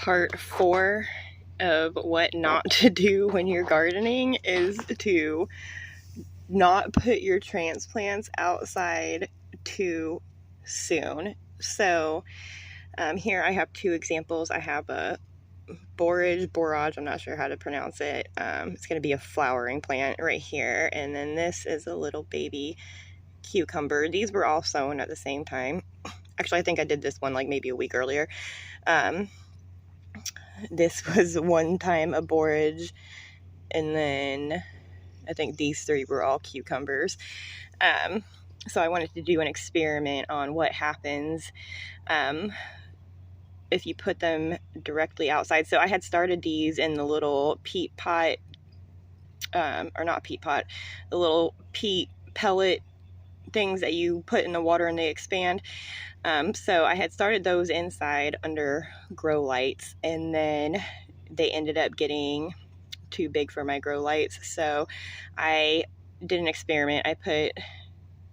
part 4 of what not to do when you're gardening is to not put your transplants outside too soon. So here I have 2 examples. I have a borage, I'm not sure how to pronounce it. It's going to be a flowering plant right here, and then this is a little baby cucumber. These were all sown at the same time. Actually, I think I did this one like maybe a week earlier. This was one time a borage, and then I think these 3 were all cucumbers. So I wanted to do an experiment on what happens if you put them directly outside. So I had started these in the little peat pot, or not peat pot, the little peat pellet things that you put in the water and they expand. So I had started those inside under grow lights, and then they ended up getting too big for my grow lights. So I did an experiment. I put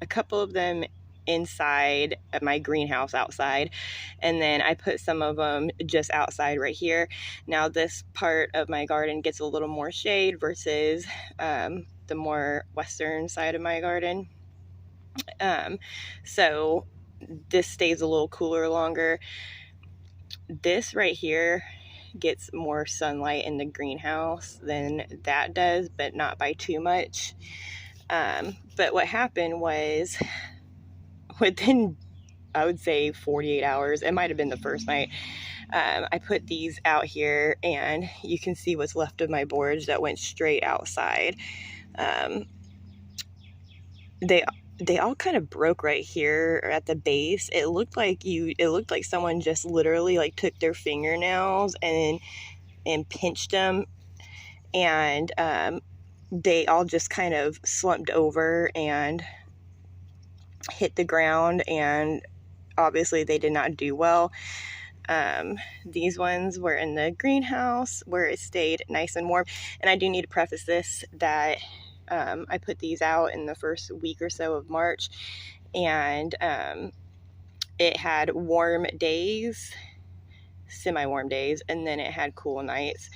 a couple of them inside of my greenhouse outside, and then I put some of them just outside right here. Now this part of my garden gets a little more shade versus the more western side of my garden. So this stays a little cooler longer. This right here gets more sunlight in the greenhouse than that does, but not by too much. But what happened was, within, I would say 48 hours, it might have been the first night, I put these out here, and you can see what's left of my borage that went straight outside. They all kind of broke right here at the base. It looked like someone just literally like took their fingernails and pinched them, and they all just kind of slumped over and hit the ground, and obviously they did not do well. These ones were in the greenhouse where it stayed nice and warm. And I do need to preface this that I put these out in the first week or so of March, and it had warm days, semi-warm days, and then it had cool nights.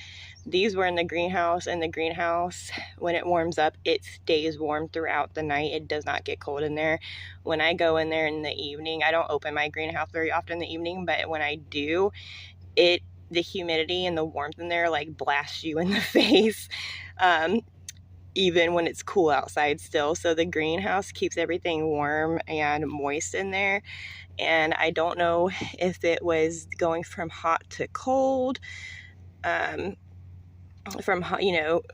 These were in the greenhouse, and the greenhouse, when it warms up, it stays warm throughout the night. It does not get cold in there. When I go in there in the evening, I don't open my greenhouse very often in the evening, but when I do, the humidity and the warmth in there like blasts you in the face, even when it's cool outside still. So the greenhouse keeps everything warm and moist in there. And I don't know if it was going from hot to cold, from hot,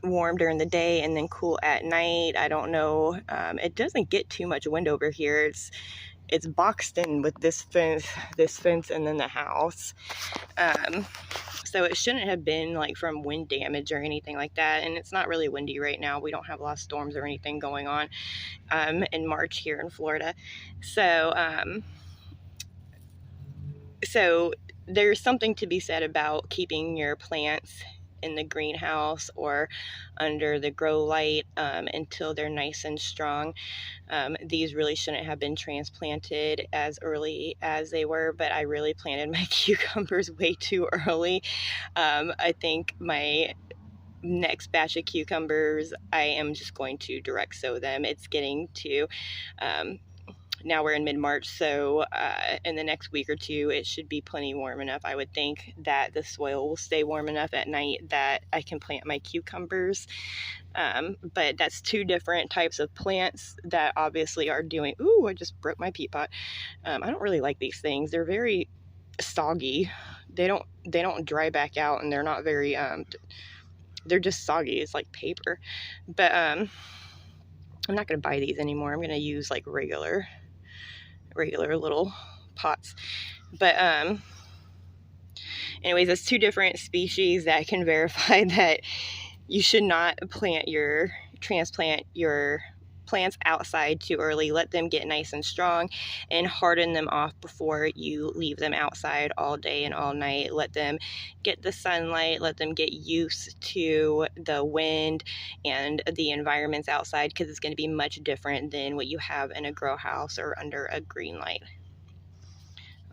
warm during the day and then cool at night. I don't know. It doesn't get too much wind over here. It's boxed in with this fence and then the house. So it shouldn't have been like from wind damage or anything like that. And it's not really windy right now. We don't have a lot of storms or anything going on in March here in Florida. So there's something to be said about keeping your plants in the greenhouse or under the grow light until they're nice and strong. These really shouldn't have been transplanted as early as they were, but I really planted my cucumbers way too early. I think my next batch of cucumbers, I am just going to direct sow them. It's getting to now we're in mid-March, so in the next week or 2, it should be plenty warm enough. I would think that the soil will stay warm enough at night that I can plant my cucumbers. But that's 2 different types of plants that obviously are doing... Ooh, I just broke my peat pot. I don't really like these things. They're very soggy. They don't dry back out, and they're not very... they're just soggy. It's like paper. But I'm not going to buy these anymore. I'm going to use like regular little pots. But anyways, it's 2 different species that can verify that you should not transplant your plants outside too early. Let them get nice and strong and harden them off before you leave them outside all day and all night. Let them get the sunlight, let them get used to the wind and the environments outside, because it's going to be much different than what you have in a grow house or under a green light.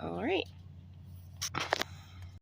All right.